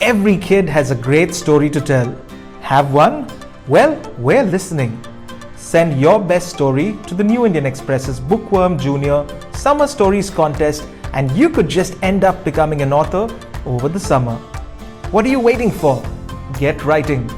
Every kid has a great story to tell. Have one? Well, we're listening. Send your best story to the New Indian Express's Bookworm Junior Summer Stories Contest, and you could just end up becoming an author over the summer. What are you waiting for? Get writing.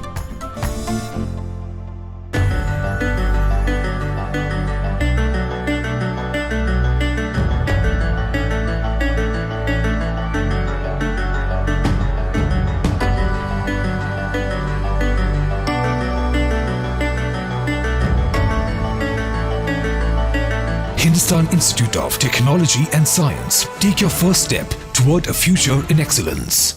Hindustan Institute of Technology and Science. Take your first step toward a future in excellence.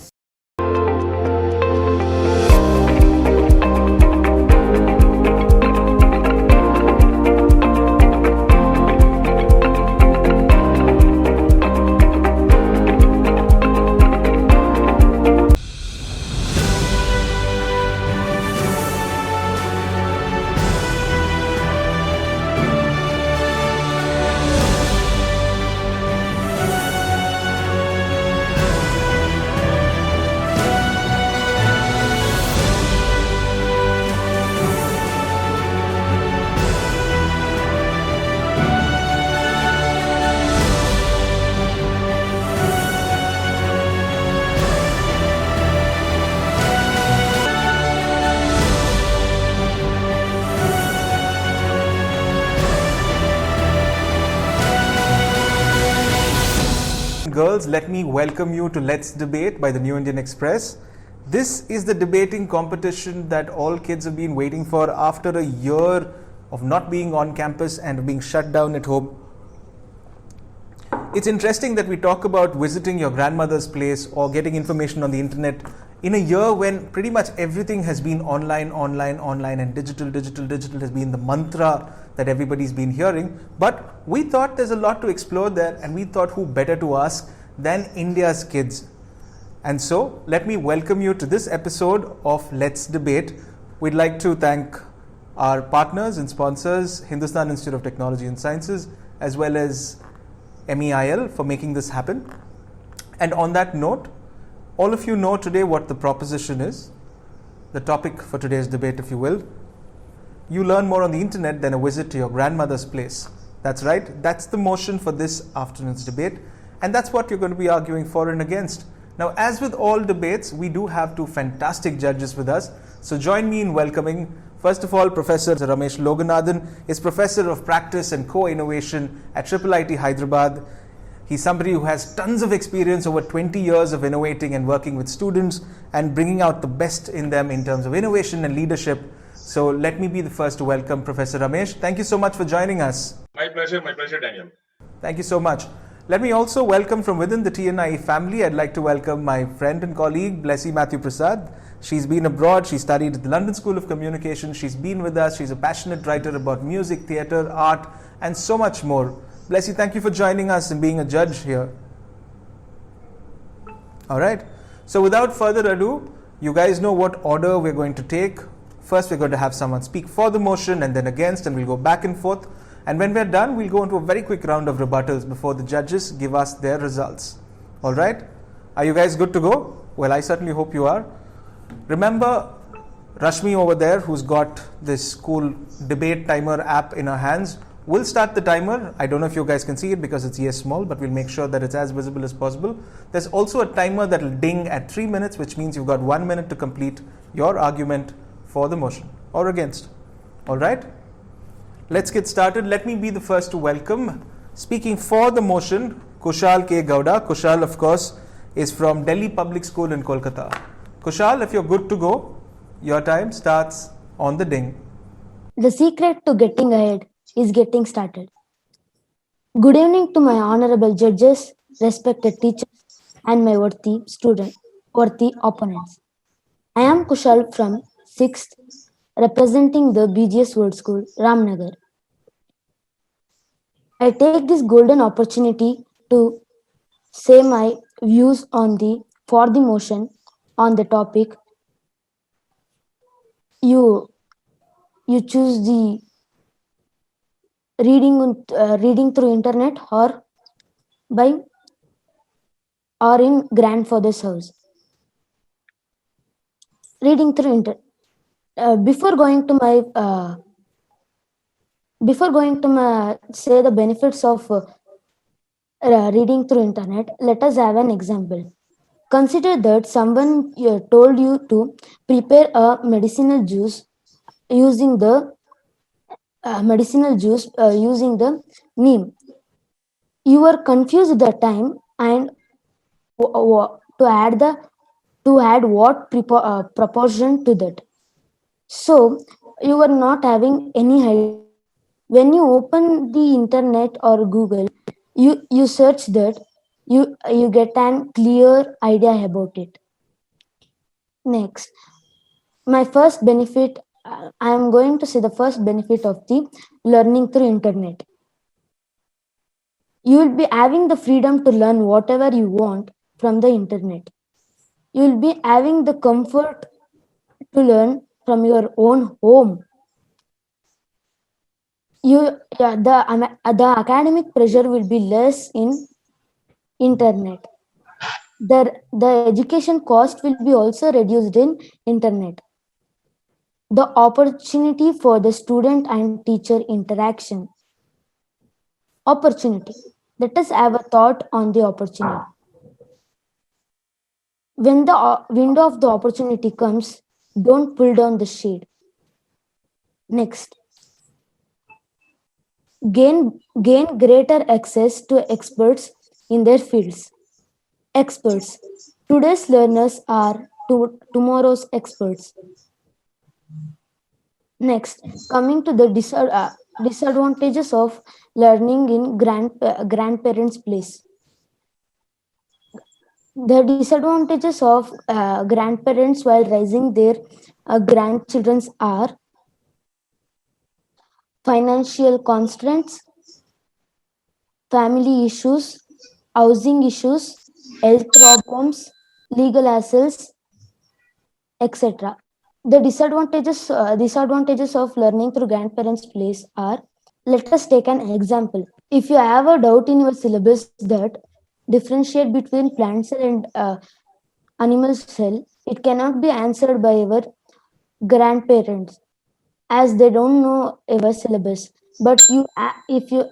Girls, let me welcome you to Let's Debate by the New Indian Express. This is the debating competition that all kids have been waiting for after a year of not being on campus and being shut down at home. It's interesting that we talk about visiting your grandmother's place or getting information on the internet in a year when pretty much everything has been online, and digital has been the mantra that everybody's been hearing. But we thought there's a lot to explore there, and we thought who better to ask than India's kids. And so let me welcome you to this episode of Let's Debate. We'd like to thank our partners and sponsors, Hindustan Institute of Technology and Sciences, as well as MEIL for making this happen. And on that note, all of you know today what the proposition is, the topic for today's debate, if you will. You learn more on the internet than a visit to your grandmother's place. That's right, that's the motion for this afternoon's debate, and that's what you're going to be arguing for and against. Now, as with all debates, we do have two fantastic judges with us. So join me in welcoming, first of all, Professor Ramesh Loganathan is Professor of Practice and Co-Innovation at IIIT Hyderabad. He's somebody who has tons of experience, over 20 years of innovating and working with students and bringing out the best in them in terms of innovation and leadership. So let me be the first to welcome Professor Ramesh. Thank you so much for joining us. My pleasure, Daniel. Thank you so much. Let me also welcome from within the TNIE family. I'd like to welcome my friend and colleague, Blessy Matthew Prasad. She's been abroad. She studied at the London School of Communication. She's been with us. She's a passionate writer about music, theatre, art, and so much more. Blessy, thank you for joining us and being a judge here. All right. So without further ado, you guys know what order we're going to take. First, we're going to have someone speak for the motion and then against, and we'll go back and forth. And when we're done, we'll go into a very quick round of rebuttals before the judges give us their results. All right? Are you guys good to go? Well, I certainly hope you are. Remember, Rashmi over there, who's got this cool debate timer app in her hands, will start the timer. I don't know if you guys can see it because it's yes small, but we'll make sure that it's as visible as possible. There's also a timer that will ding at 3 minutes, which means you've got 1 minute to complete your argument for the motion or against. All right? Let's get started. Let me be the first to welcome, speaking for the motion, Kushal K. Gowda. Kushal, of course, is from Delhi Public School in Kolkata. Kushal, if you're good to go, your time starts on the ding. The secret to getting ahead is getting started. Good evening to my honorable judges, respected teachers, and my worthy opponents. I am Kushal from 6th, representing the BGS World School, Ramnagar. I take this golden opportunity to say my views on for the motion on the topic. You choose the reading through internet or in grandfather's house. reading through before going to my say the benefits of reading through internet, let us have an example. Consider that someone told you to prepare a medicinal juice using the neem. You were confused at the time and to add what proportion to that. So you were not having any idea. When you open the internet or Google, you search that, you get an clear idea about it. Next, my first benefit, I am going to say the first benefit of the learning through internet. You will be having the freedom to learn whatever you want from the internet. You will be having the comfort to learn from your own home. The academic pressure will be less in internet. The education cost will be also reduced in internet. The opportunity for the student and teacher interaction. Opportunity. Let us have a thought on the opportunity. When the window of the opportunity comes, don't pull down the shade. Next, gain greater access to experts in their fields. Experts. Today's learners are tomorrow's experts. Next, coming to the disadvantages of learning in grandparents' place. The disadvantages of grandparents while raising their grandchildren are financial constraints, family issues, housing issues, health problems, legal hassles, etc. The disadvantages of learning through grandparents' place are, let us take an example. If you have a doubt in your syllabus that differentiate between plant cell and animal cell, it cannot be answered by your grandparents as they don't know our syllabus. But if you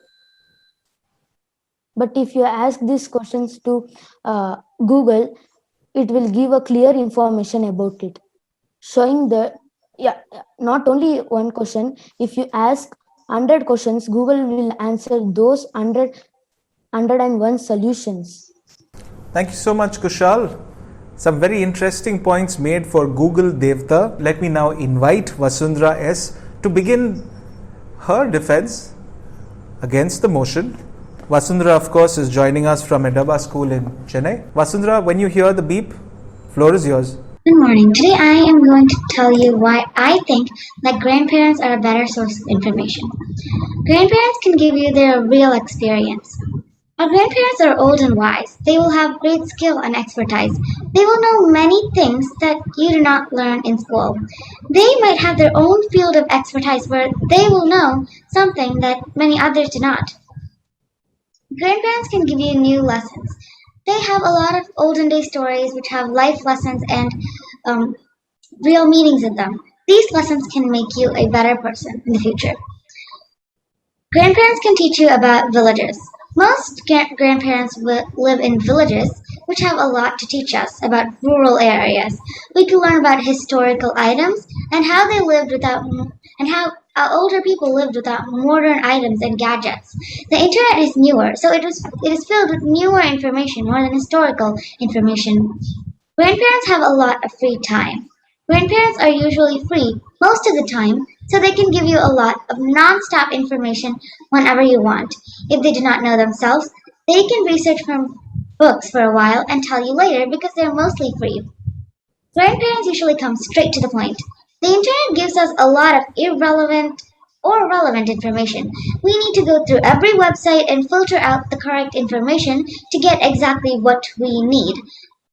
ask these questions to Google, it will give a clear information about it, showing that not only one question. If you ask 100 questions, Google will answer those 101 solutions. Thank you so much, Kushal. Some very interesting points made for Google Devta. Let me now invite Vasundhara S. to begin her defense against the motion. Vasundhara, of course, is joining us from Edaba School in Chennai. Vasundhara, when you hear the beep, floor is yours. Good morning. Today I am going to tell you why I think that grandparents are a better source of information. Grandparents can give you their real experience. Our grandparents are old and wise. They will have great skill and expertise. They will know many things that you do not learn in school. They might have their own field of expertise where they will know something that many others do not. Grandparents can give you new lessons. They have a lot of olden day stories which have life lessons and real meanings in them. These lessons can make you a better person in the future. Grandparents can teach you about villages. Most grandparents live in villages, which have a lot to teach us about rural areas. We can learn about historical items and how they lived without, and how older people lived without modern items and gadgets. The internet is newer, so it is filled with newer information more than historical information. Grandparents have a lot of free time. Grandparents are usually free most of the time, so they can give you a lot of non-stop information whenever you want. If they do not know themselves, they can research from books for a while and tell you later because they are mostly free. Grandparents usually come straight to the point. The internet gives us a lot of irrelevant or relevant information. We need to go through every website and filter out the correct information to get exactly what we need.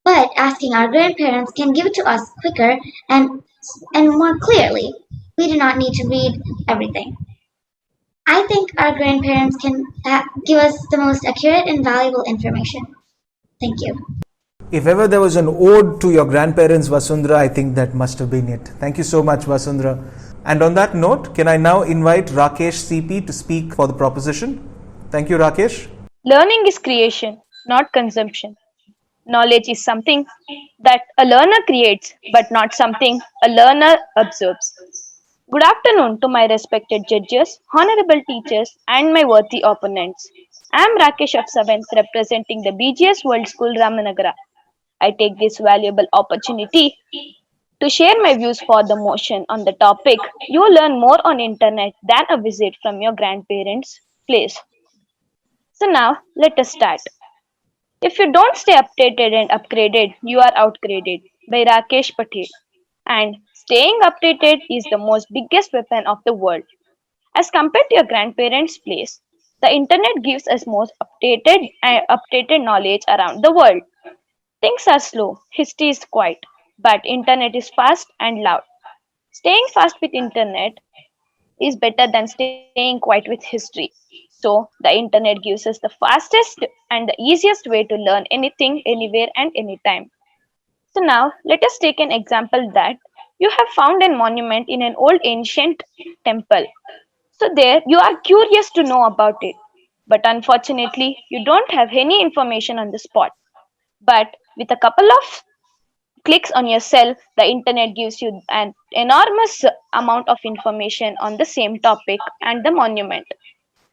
But asking our grandparents can give it to us quicker and more clearly. We do not need to read everything. I think our grandparents can give us the most accurate and valuable information. Thank you. If ever there was an ode to your grandparents, Vasundhara, I think that must have been it. Thank you so much, Vasundhara. And on that note, can I now invite Rakesh CP to speak for the proposition? Thank you, Rakesh. Learning is creation, not consumption. Knowledge is something that a learner creates, but not something a learner absorbs. Good afternoon to my respected judges, honorable teachers, and my worthy opponents. I am Rakesh of 7th, representing the BGS World School Ramanagara. I take this valuable opportunity to share my views for the motion on the topic. You will learn more on internet than a visit from your grandparents' place. So now let us start. If you don't stay updated and upgraded, you are outgraded by Rakesh Patel. And staying updated is the most biggest weapon of the world. As compared to your grandparents' place, the internet gives us most updated knowledge around the world. Things are slow, history is quiet, but internet is fast and loud. Staying fast with internet is better than staying quiet with history. So the internet gives us the fastest and the easiest way to learn anything, anywhere and anytime. So now let us take an example that you have found a monument in an old ancient temple. So there you are curious to know about it. But unfortunately, you don't have any information on the spot. But with a couple of clicks on your cell, the internet gives you an enormous amount of information on the same topic and the monument.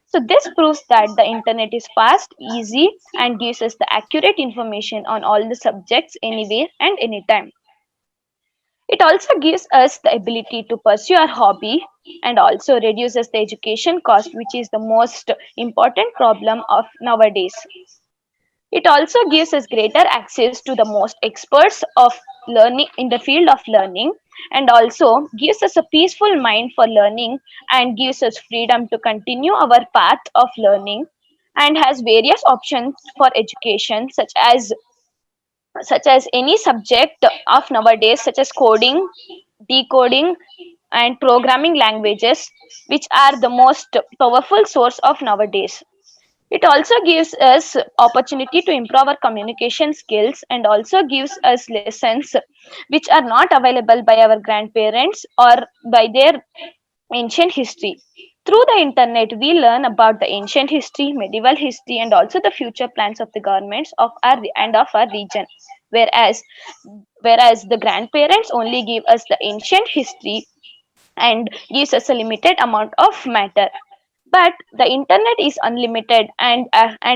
So this proves that the internet is fast, easy, and gives us the accurate information on all the subjects anywhere and anytime. It also gives us the ability to pursue our hobby and also reduces the education cost, which is the most important problem of nowadays. It also gives us greater access to the most experts of learning in the field of learning, and also gives us a peaceful mind for learning and gives us freedom to continue our path of learning, and has various options for education such as any subject of nowadays, such as coding, decoding, and programming languages, which are the most powerful source of nowadays. It also gives us opportunity to improve our communication skills and also gives us lessons which are not available by our grandparents or by their ancient history. Through the internet, we learn about the ancient history, medieval history, and also the future plans of the governments of our region. Whereas whereas the grandparents only give us the ancient history and gives us a limited amount of matter. But the internet is unlimited and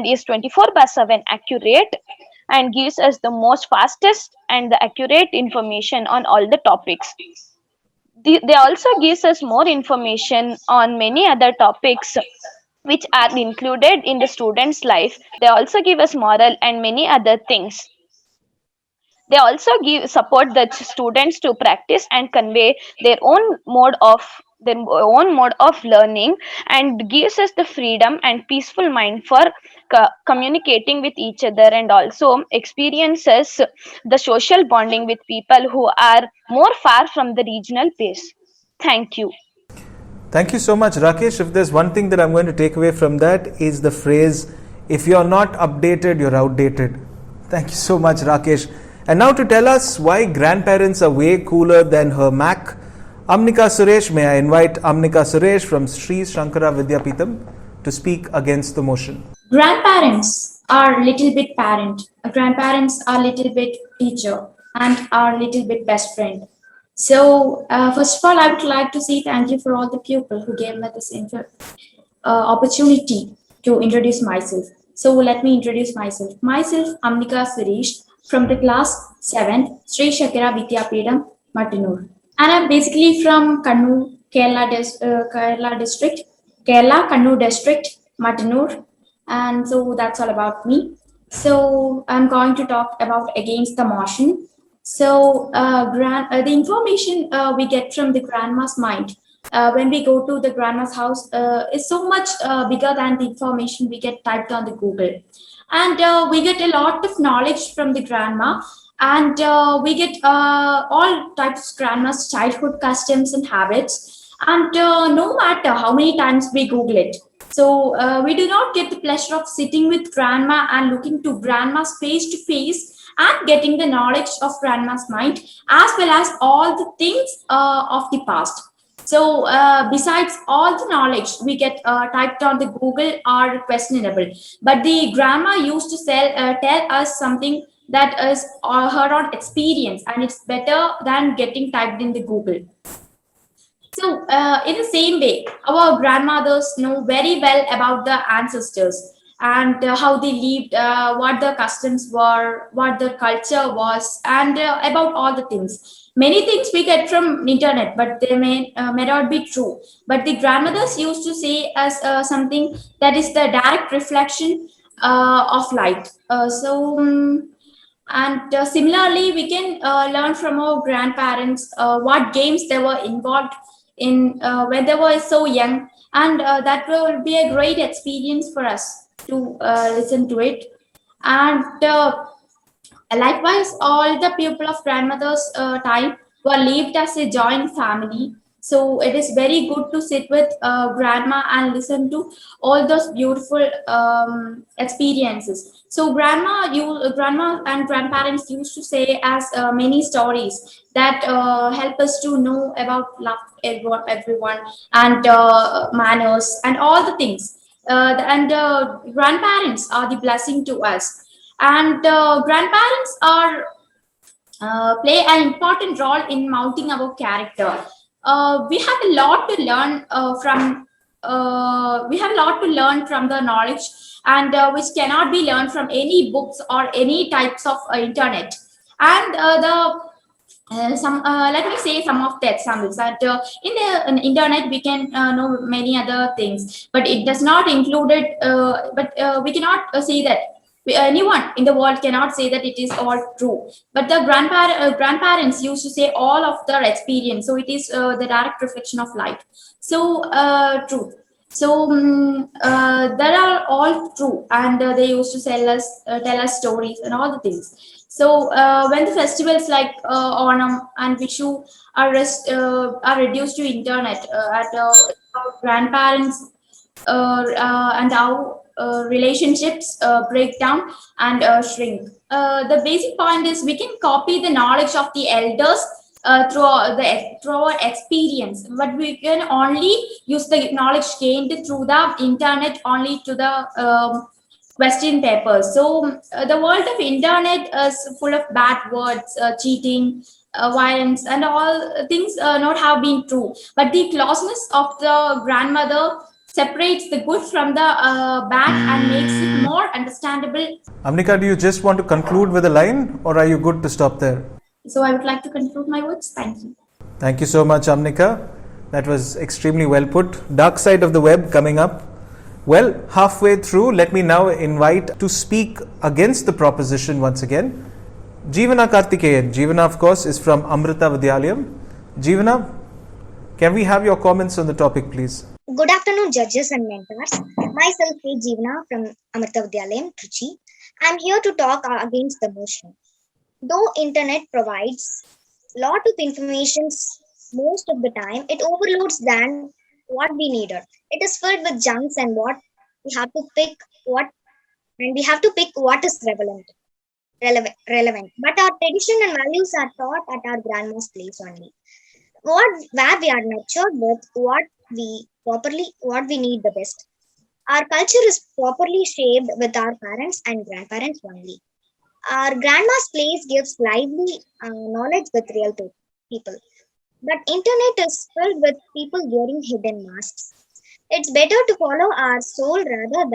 is 24 by 7 accurate and gives us the most fastest and the accurate information on all the topics. They also gives us more information on many other topics which are included in the student's life. They also give us moral and many other things. They also give support the students to practice and convey their own mode of learning, and gives us the freedom and peaceful mind for communicating with each other, and also experiences the social bonding with people who are more far from the regional base. Thank you. Thank you so much, Rakesh. If there's one thing that I'm going to take away from that is the phrase, if you're not updated, you're outdated. Thank you so much, Rakesh. And now to tell us why grandparents are way cooler than her Mac, Amnika Suresh, may I invite Amnika Suresh from Sri Shankara Vidyapeetham to speak against the motion. Grandparents are little bit parent, grandparents are little bit teacher, and are little bit best friend. So first of all, I would like to say thank you for all the people who gave me this opportunity to introduce myself. So let me introduce myself. Myself, Amnika Suresh, from the class 7th, Sri Shakira Vidyapeetham, Mattanur. And I'm basically from Kannur, Kerala district, Kerala, Kannur district, Mattanur. And so that's all about me. So I'm going to talk about against the motion. So the information we get from the grandma's mind when we go to the grandma's house is so much bigger than the information we get typed on the Google. And we get a lot of knowledge from the grandma, and we get all types of grandma's childhood customs and habits. And no matter how many times we Google it, so we do not get the pleasure of sitting with grandma and looking to grandma's face to face and getting the knowledge of grandma's mind, as well as all the things of the past. So besides all the knowledge we get typed on the Google are questionable, but the grandma used to tell us something that is her own experience, and it's better than getting typed in the Google. So, in the same way, our grandmothers know very well about the ancestors and how they lived, what the customs were, what the culture was, and about all the things. Many things we get from internet, but they may not be true. But the grandmothers used to say as something that is the direct reflection of light. And similarly, we can learn from our grandparents what games they were involved in when they were so young, and that will be a great experience for us to listen to it. And likewise, all the people of grandmother's time were lived as a joint family. So it is very good to sit with grandma and listen to all those beautiful experiences. So grandma and grandparents used to say as many stories that help us to know about love, everyone, and manners and all the things. And grandparents are the blessing to us, and grandparents are play an important role in mounting our character. We have a lot to learn from. We have a lot to learn from the knowledge, and which cannot be learned from any books or any types of internet. And the some let me say some of the examples that in the internet we can know many other things, but it does not include it. But we cannot say that anyone in the world cannot say that it is all true, but the grandparents used to say all of their experience, so it is the direct reflection of life. So truth. So that are all true, and they used to tell us stories and all the things. So when the festivals like Onam and Vishu are reduced to internet, at our grandparents and our relationships break down and shrink. The basic point is we can copy the knowledge of the elders through our experience, but we can only use the knowledge gained through the internet only to the question papers. So the world of internet is full of bad words, cheating, violence, and all things not have been true. But the closeness of the grandmother separates the good from the bad and makes it more understandable. Amnika, do you just want to conclude with a line, or are you good to stop there? So I would like to conclude my words. Thank you. Thank you so much, Amnika. That was extremely well put. Dark side of the web coming up. Well, halfway through, let me now invite to speak against the proposition once again, Jeevana Karthikeyan. Jeevana, of course, is from Amrita Vidyalayam. Jeevana, can we have your comments on the topic, please? Good afternoon, judges and mentors. Myself is Jeevana from Amrita Vidyalayam, Trichy. I'm here to talk against the motion. Though internet provides lot of information, most of the time it overloads than what we needed. It is filled with junks and what we have to pick what is relevant. But our tradition and values are taught at our grandma's place only. Where we are nurtured with what we need the best. Our culture is properly shaped with our parents and grandparents only. Our grandma's place gives lively knowledge with real people. But internet is filled with people wearing hidden masks. It's better to follow our soul rather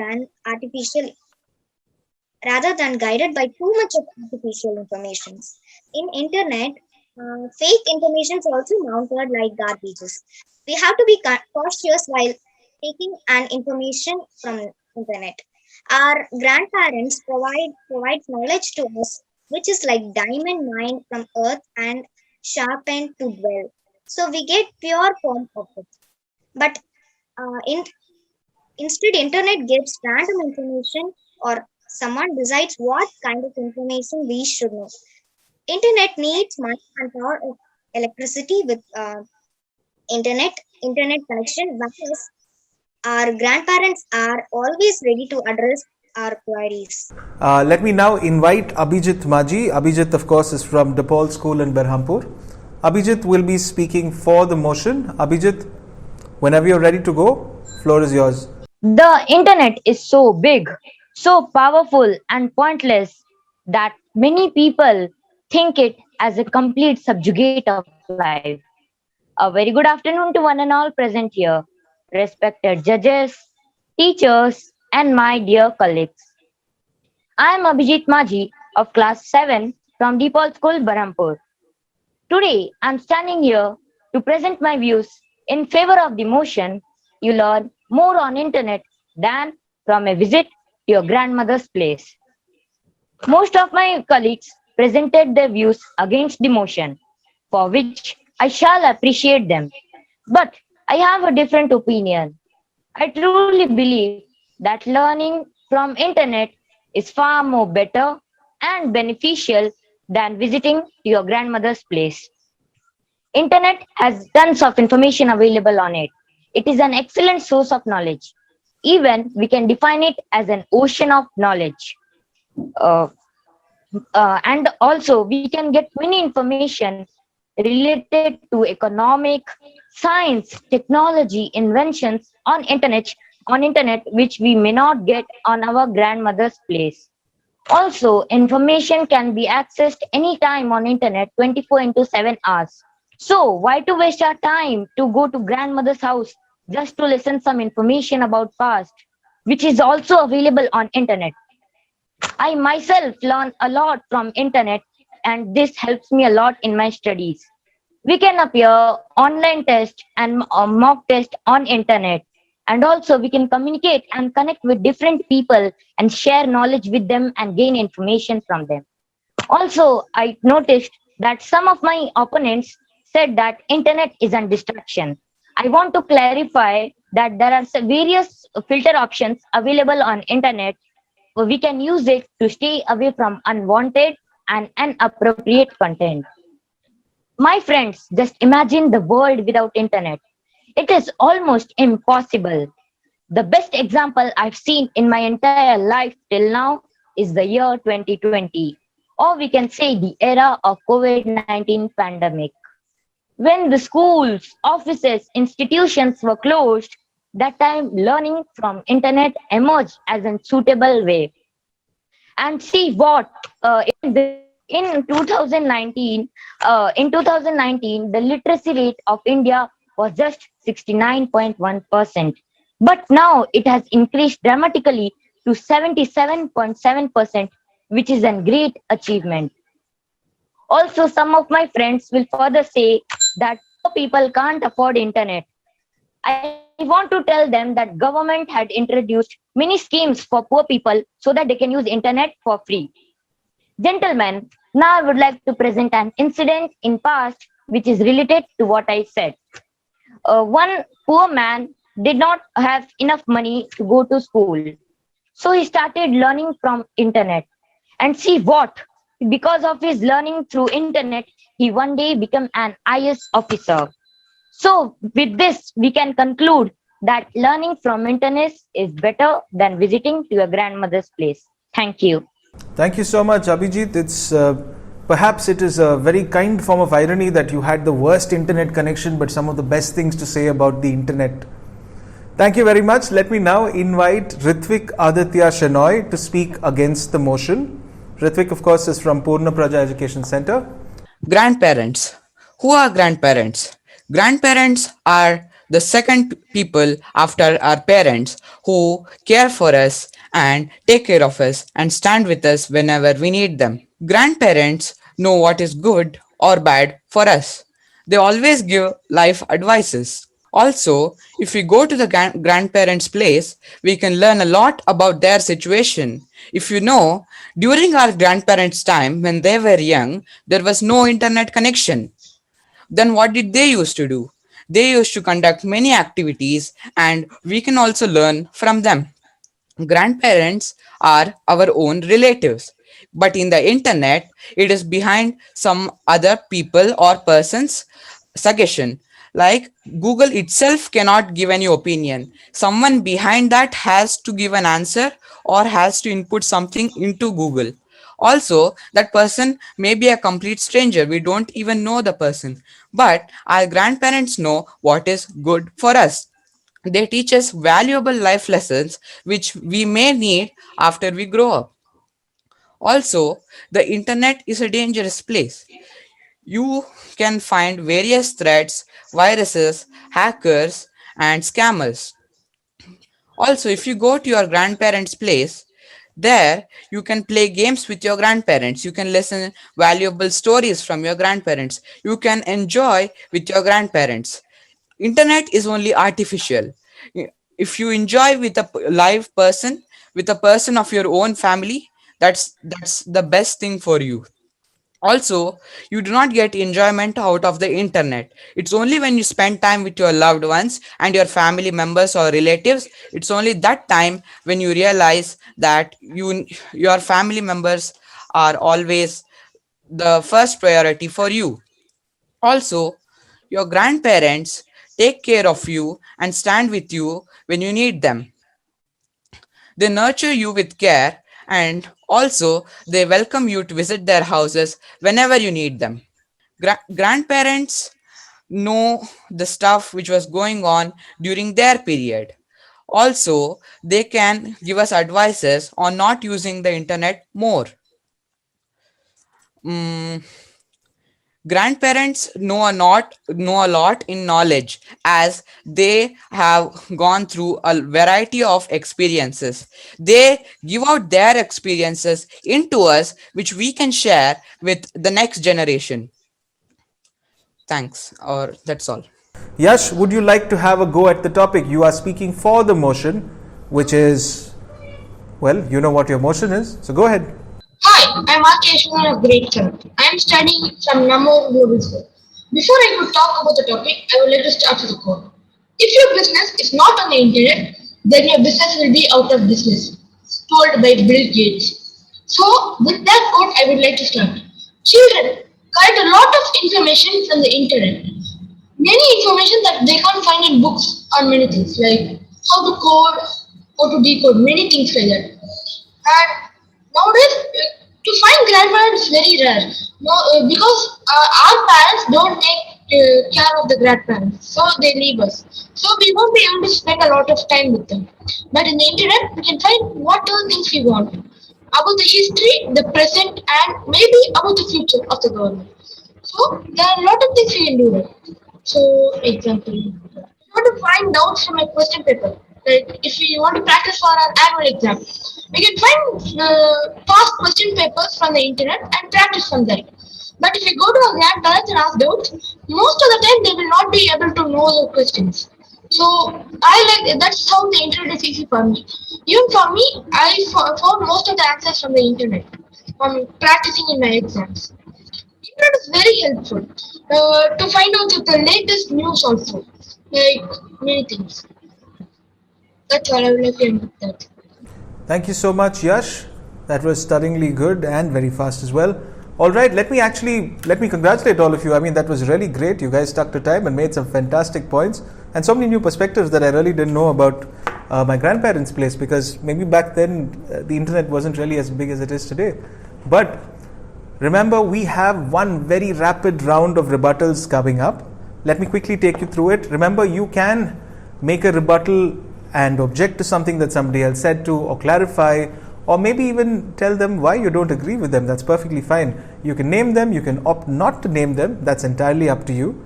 than guided by too much of artificial information. In internet, fake information is also mounted like garbages. We have to be cautious while taking an information from internet. Our grandparents provide knowledge to us, which is like diamond mined from earth and sharpened to dwell. So we get pure form of it. But instead, internet gives random information, or someone decides what kind of information we should know. Internet needs money and power of electricity with internet connection, whereas our grandparents are always ready to address our priorities. Let me now invite Abhijit Maji. Abhijit, of course, is from DePaul School in Berhampur. Abhijit will be speaking for the motion. Abhijit, whenever you're ready to go, floor is yours. The internet is so big, so powerful and pointless that many people think it as a complete subjugate of life. A very good afternoon to one and all present here, respected judges, teachers, and my dear colleagues. I am Abhijit Maji of class 7 from DePaul School, Berhampur. Today, I am standing here to present my views in favor of the motion you learn more on internet than from a visit to your grandmother's place. Most of my colleagues presented their views against the motion, for which I shall appreciate them. But I have a different opinion. I truly believe that learning from internet is far more better and beneficial than visiting to your grandmother's place. Internet has tons of information available on it. It is an excellent source of knowledge. Even we can define it as an ocean of knowledge. Uh, and also we can get many information related to economic, science, technology, inventions on internet which we may not get on our grandmother's place. Also, information can be accessed anytime on internet 24 into 7 hours. So why to waste our time to go to grandmother's house just to listen some information about past, which is also available on internet? I myself learn a lot from internet and this helps me a lot in my studies. We can appear online test and mock test on internet, and also we can communicate and connect with different people and share knowledge with them and gain information from them. Also, I noticed that some of my opponents said that internet is a distraction. I want to clarify that there are various filter options available on internet. We can use it to stay away from unwanted and inappropriate content. My friends, just imagine the world without internet. It is almost impossible. The best example I've seen in my entire life till now is the year 2020, or we can say the era of COVID-19 pandemic. When the schools, offices, institutions were closed, that time learning from internet emerged as a suitable way. And see what in 2019, the literacy rate of India was just 69.1%. But now it has increased dramatically to 77.7%, which is a great achievement. Also, some of my friends will further say that poor people can't afford internet. I want to tell them that government had introduced many schemes for poor people so that they can use internet for free. Gentlemen, now I would like to present an incident in past which is related to what I said. One poor man did not have enough money to go to school. So he started learning from internet. And see what? Because of his learning through internet, he one day became an IS officer. So with this, we can conclude that learning from internet is better than visiting to your grandmother's place. Thank you. Thank you so much, Abhijit. It's perhaps it is a very kind form of irony that you had the worst internet connection, but some of the best things to say about the internet. Thank you very much. Let me now invite Ritvik Aditya Shenoy to speak against the motion. Ritvik, of course, is from Purna Praja Education Center. Grandparents. Who are grandparents? Grandparents are the second people after our parents who care for us and take care of us and stand with us whenever we need them. Grandparents know what is good or bad for us. They always give life advices. Also, if we go to the grandparents' place, we can learn a lot about their situation. If you know, during our grandparents' time when they were young, there was no internet connection. Then what did they used to do? They used to conduct many activities and we can also learn from them. Grandparents are our own relatives, but in the internet, it is behind some other people or person's suggestion. Like Google itself cannot give any opinion. Someone behind that has to give an answer or has to input something into Google. Also, that person may be a complete stranger. We don't even know the person. But our grandparents know what is good for us. They teach us valuable life lessons which we may need after we grow up. Also, the internet is a dangerous place. You can find various threats, viruses, hackers, and scammers. Also, if you go to your grandparents' place, there you can play games with your grandparents. You can listen valuable stories from your grandparents. You can enjoy with your grandparents. Internet is only artificial. If you enjoy with a live person, with a person of your own family, that's the best thing for you. Also, you do not get enjoyment out of the internet. It's only when you spend time with your loved ones and your family members or relatives, it's only that time when you realize that your family members are always the first priority for you. Also, your grandparents take care of you and stand with you when you need them. They nurture you with care, and also they welcome you to visit their houses whenever you need them. Grandparents know the stuff which was going on during their period. Also, they can give us advices on not using the internet more. Mm, Grandparents know a lot in knowledge, as they have gone through a variety of experiences. They give out their experiences into us, which we can share with the next generation. Thanks, or that's all. Yash, would you like to have a go at the topic? You are speaking for the motion, which is, well, you know what your motion is, so go ahead. Hi, I'm Rakesh of grade 7. I am studying from Namo Global School. Before I could talk about the topic, I would like to start with a quote. If your business is not on the internet, then your business will be out of business. Told by Bill Gates. So, with that quote, I would like to start. Children collect a lot of information from the internet. Many information that they can't find in books on many things like how to code, how to decode, many things like that. And nowadays, to find grandparents is very rare. No, because our parents don't take care of the grandparents, so they leave us. So we won't be able to spend a lot of time with them. But in the internet, we can find whatever things we want about the history, the present, and maybe about the future of the government. So there are a lot of things we can do. There. So, example, you want to find doubts from a question paper. Like if we want to practice for our annual exam, we can find past question papers from the internet and practice from there. But if we go to our grandparents and ask doubts, most of the time they will not be able to know the questions. So I like that's how the internet is easy for me. Even for me, I found most of the answers from the internet from practicing in my exams. Internet is very helpful to find out the latest news also, like many things. That's all I would like to end with that. Thank you so much, Yash. That was stunningly good and very fast as well. All right, let me congratulate all of you. I mean, that was really great. You guys stuck to time and made some fantastic points and so many new perspectives that I really didn't know about my grandparents' place, because maybe back then the internet wasn't really as big as it is today. But remember, we have one very rapid round of rebuttals coming up. Let me quickly take you through it. Remember, you can make a rebuttal and object to something that somebody else said to, or clarify, or maybe even tell them why you don't agree with them. That's perfectly fine. You can name them, you can opt not to name them. That's entirely up to you.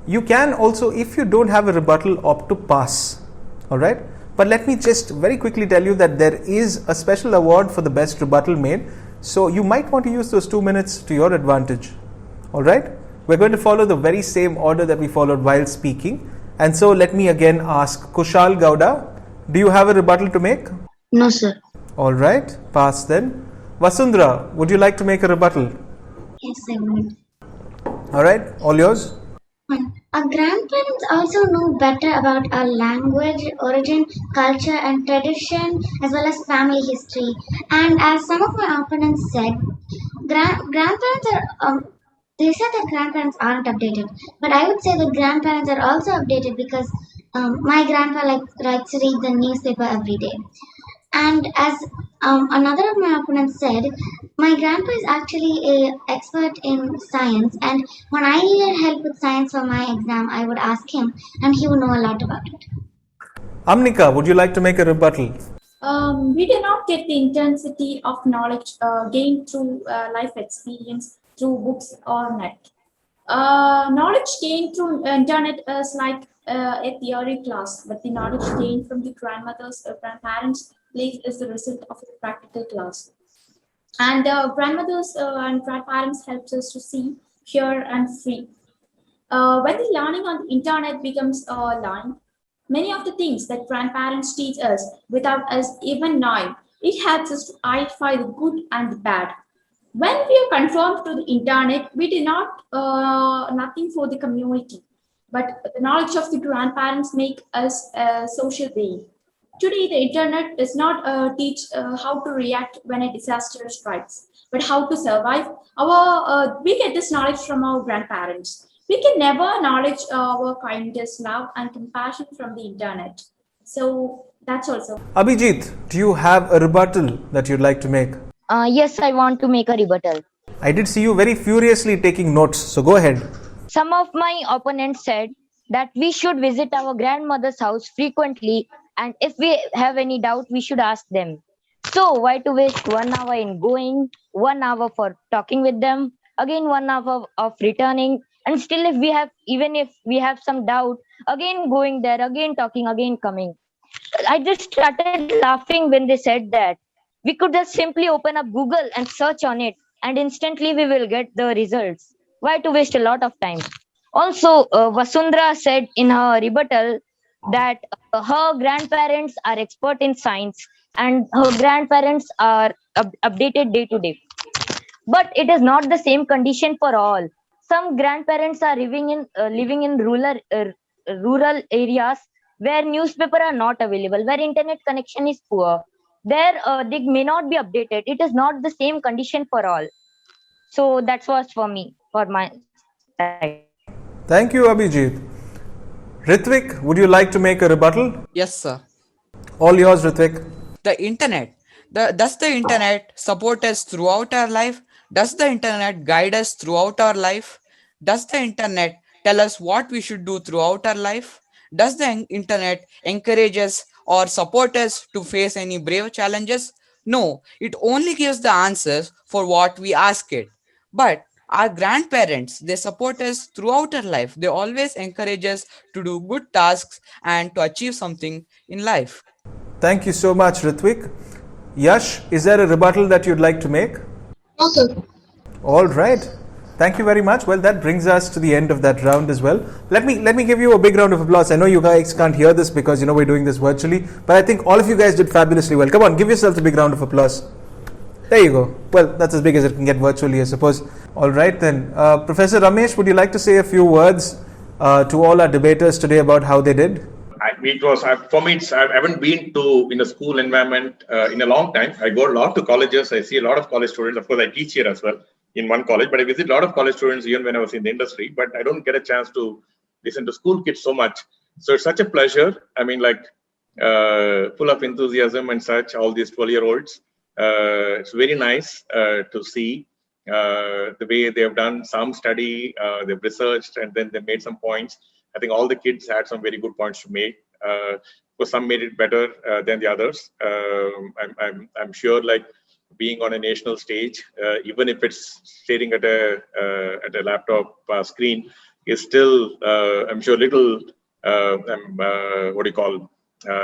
You can also, if you don't have a rebuttal, opt to pass. All right? But let me just very quickly tell you that there is a special award for the best rebuttal made. So you might want to use those 2 minutes to your advantage. All right? We're going to follow the very same order that we followed while speaking. And so let me again ask Kushal Gowda, do you have a rebuttal to make? No, sir. All right, pass then. Vasundhara, would you like to make a rebuttal? Yes, I would. All right, all yours. Our grandparents also know better about our language, origin, culture, and tradition, as well as family history. And as some of my opponents said, grandparents are They said that grandparents aren't updated, but I would say that grandparents are also updated because my grandpa likes to read the newspaper every day. And as another of my opponents said, my grandpa is actually a expert in science, and when I needed help with science for my exam, I would ask him, and he would know a lot about it. Amnika, would you like to make a rebuttal? We do not get the intensity of knowledge gained through life experience through books or net. Knowledge gained through internet is like a theory class, but the knowledge gained from the grandmothers or grandparents' place is the result of a practical class. And grandmothers and grandparents helps us to see, hear, and feel. When the learning on the internet becomes learning, many of the things that grandparents teach us without us even knowing, it helps us to identify the good and the bad. When we are conformed to the internet, we do not nothing for the community, but the knowledge of the grandparents make us a social being. Today, the internet does not teach how to react when a disaster strikes, but how to survive. We get this knowledge from our grandparents. We can never knowledge our kindness, love, and compassion from the internet. So that's also. Abhijit, do you have a rebuttal that you'd like to make? Yes, I want to make a rebuttal. I did see you very furiously taking notes, so go ahead. Some of my opponents said that we should visit our grandmother's house frequently, and if we have any doubt, we should ask them. So, why to waste 1 hour in going, 1 hour for talking with them, again 1 hour of returning, and still, even if we have some doubt, again going there, again talking, again coming. I just started laughing when they said that. We could just simply open up Google and search on it, and instantly we will get the results. Why to waste a lot of time? Also, Vasundhara said in her rebuttal that her grandparents are expert in science and her grandparents are updated day to day. But it is not the same condition for all. Some grandparents are living in rural areas where newspaper are not available, where internet connection is poor. There, they may not be updated. It is not the same condition for all. So that's what's for me, for my side. Thank you, Abhijit. Ritvik, would you like to make a rebuttal? Yes, sir. All yours, Ritvik. The internet. Does the internet support us throughout our life? Does the internet guide us throughout our life? Does the internet tell us what we should do throughout our life? Does the internet encourage us or support us to face any brave challenges? No, it only gives the answers for what we ask it. But our grandparents, they support us throughout our life. They always encourage us to do good tasks and to achieve something in life. Thank you so much, Ritvik. Yash, is there a rebuttal that you'd like to make? No, sir. All right. Thank you very much. Well, that brings us to the end of that round as well. Let me give you a big round of applause. I know you guys can't hear this because we're doing this virtually, but I think all of you guys did fabulously well. Come on, give yourselves a big round of applause. There you go. Well, that's as big as it can get virtually, I suppose. All right then. Professor Ramesh, would you like to say a few words to all our debaters today about how they did? For me, I haven't been to in a school environment in a long time. I go a lot to colleges. I see a lot of college students. Of course, I teach here as well in one college, but I visit a lot of college students even when I was in the industry. But I don't get a chance to listen to school kids so much. So it's such a pleasure. I mean, full of enthusiasm and such. All these 12-year-olds. It's very nice to see the way they have done some study. They've researched and then they made some points. I think all the kids had some very good points to make. For some made it better than the others. I'm sure, being on a national stage, even if it's staring at a laptop screen, is still, I'm sure, little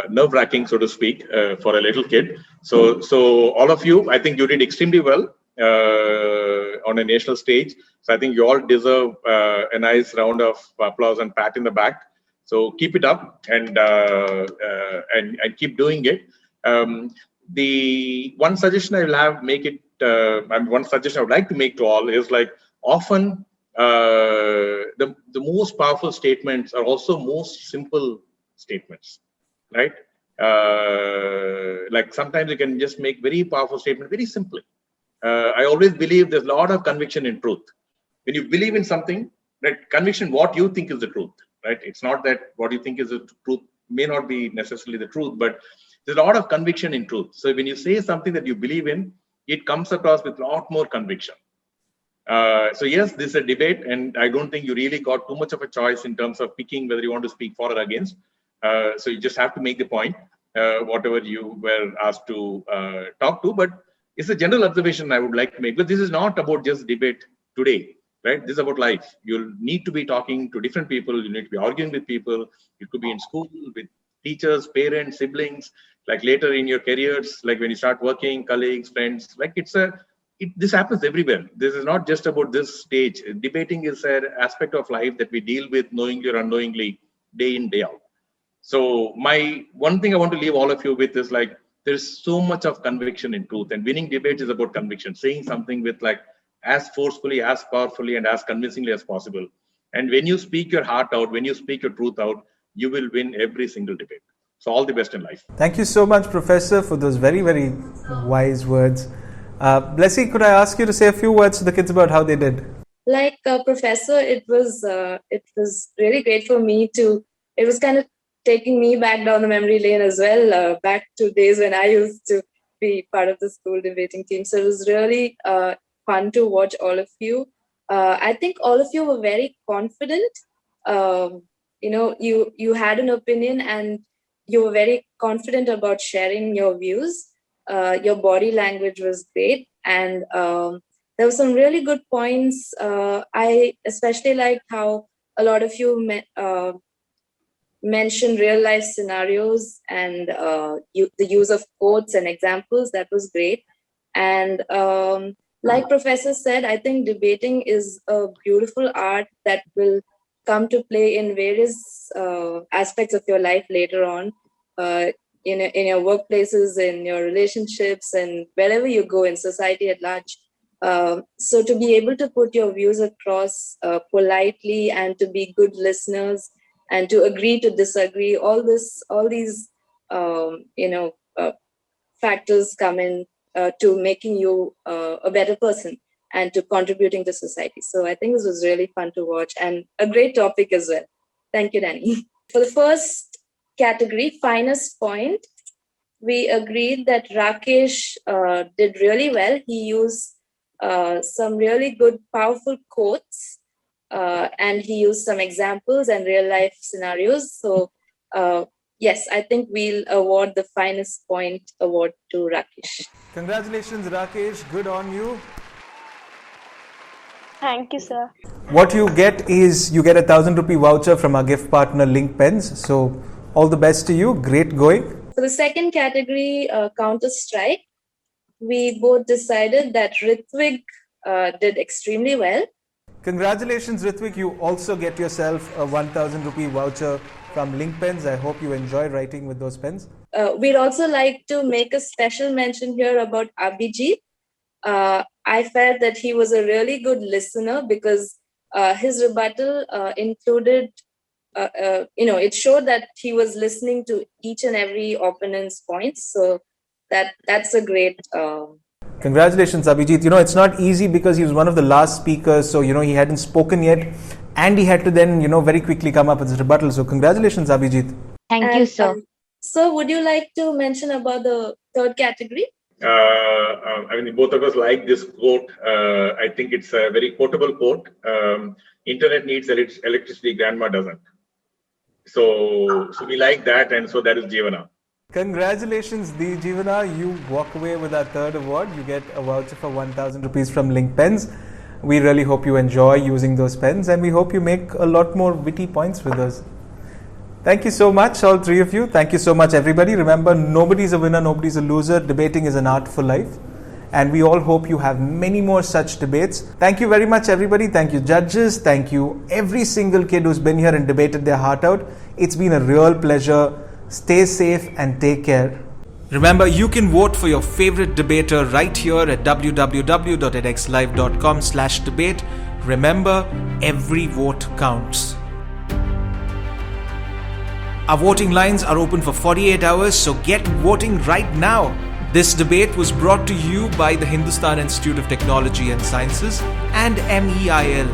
nerve-wracking, so to speak, for a little kid. So all of you, I think you did extremely well on a national stage. So I think you all deserve a nice round of applause and pat in the back. So keep it up and keep doing it. The one suggestion I will have, one suggestion I would like to make to all is often the most powerful statements are also most simple statements, right? Sometimes you can just make very powerful statements very simply. I always believe there's a lot of conviction in truth. when you believe in something, right? Conviction, what you think is the truth, right? It's not that what you think is the truth may not be necessarily the truth, but there's a lot of conviction in truth. So when you say something that you believe in, it comes across with a lot more conviction. So yes, this is a debate, and I don't think you really got too much of a choice in terms of picking whether you want to speak for or against. So you just have to make the point, whatever you were asked to talk to. But it's a general observation I would like to make. But this is not about just debate today, right? This is about life. You'll need to be talking to different people. You need to be arguing with people. You could be in school with teachers, parents, siblings, like later in your careers, like when you start working, colleagues, friends, like this happens everywhere. This is not just about this stage. Debating is an aspect of life that we deal with knowingly or unknowingly, day in, day out. So my one thing I want to leave all of you with is like, there's so much of conviction in truth, and winning debates is about conviction, saying something with like as forcefully, as powerfully, and as convincingly as possible. And when you speak your heart out, when you speak your truth out, you will win every single debate. So all the best in life. Thank you so much, Professor, for those very, very wise words. Blessy, could I ask you to say a few words to the kids about how they did? Like Professor, it was really great for me to. It was kind of taking me back down the memory lane as well, back to days when I used to be part of the school debating team. So it was really fun to watch all of you. I think all of you were very confident. You had an opinion and you were very confident about sharing your views. Your body language was great, and there were some really good points. I especially liked how a lot of you mentioned real life scenarios and the use of quotes and examples. That was great. And like Professor said, I think debating is a beautiful art that will come to play in various aspects of your life later on. In your workplaces, in your relationships, and wherever you go in society at large. So to be able to put your views across politely and to be good listeners and to agree to disagree, all these factors come in to making you a better person and to contributing to society. So I think this was really fun to watch and a great topic as well. Thank you, Danny. For the first category, finest point, we agreed that Rakesh did really well. He used some really good, powerful quotes, and he used some examples and real life scenarios. So yes, I think we'll award the finest point award to Rakesh. Congratulations, Rakesh. Good on you. Thank you, sir. What you get is you get a 1,000 rupee voucher from our gift partner Link Pens. So all the best to you. Great going. For the second category, Counter-Strike, we both decided that Ritwik did extremely well. Congratulations, Ritwik. You also get yourself a 1,000 rupee voucher from Link Pens. I hope you enjoy writing with those pens. We'd also like to make a special mention here about Abhijit. I felt that he was a really good listener because his rebuttal included, it showed that he was listening to each and every opponent's points. So that's a great... Congratulations, Abhijit. It's not easy because he was one of the last speakers. So, he hadn't spoken yet and he had to then, very quickly come up with his rebuttal. So, congratulations, Abhijit. Thank you, sir. So, would you like to mention about the third category? Both of us like this quote. I think it's a very quotable quote. Internet needs electricity, grandma doesn't. So we like that, and so that is Jeevana. Congratulations, Jeevana. You walk away with our third award. You get a voucher for 1,000 rupees from Link Pens. We really hope you enjoy using those pens, and we hope you make a lot more witty points with us. Thank you so much, all three of you. Thank you so much, everybody. Remember, nobody's a winner, nobody's a loser. Debating is an art for life. And we all hope you have many more such debates. Thank you very much, everybody. Thank you, judges. Thank you, every single kid who's been here and debated their heart out. It's been a real pleasure. Stay safe and take care. Remember, you can vote for your favorite debater right here at www.edxlive.com/debate. Remember, every vote counts. Our voting lines are open for 48 hours, so get voting right now. This debate was brought to you by the Hindustan Institute of Technology and Sciences and MEIL.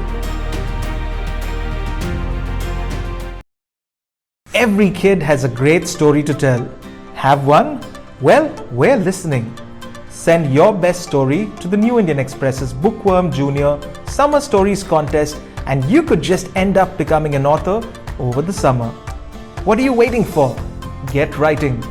Every kid has a great story to tell. Have one? Well, we're listening. Send your best story to the New Indian Express's Bookworm Junior Summer Stories Contest, and you could just end up becoming an author over the summer. What are you waiting for? Get writing.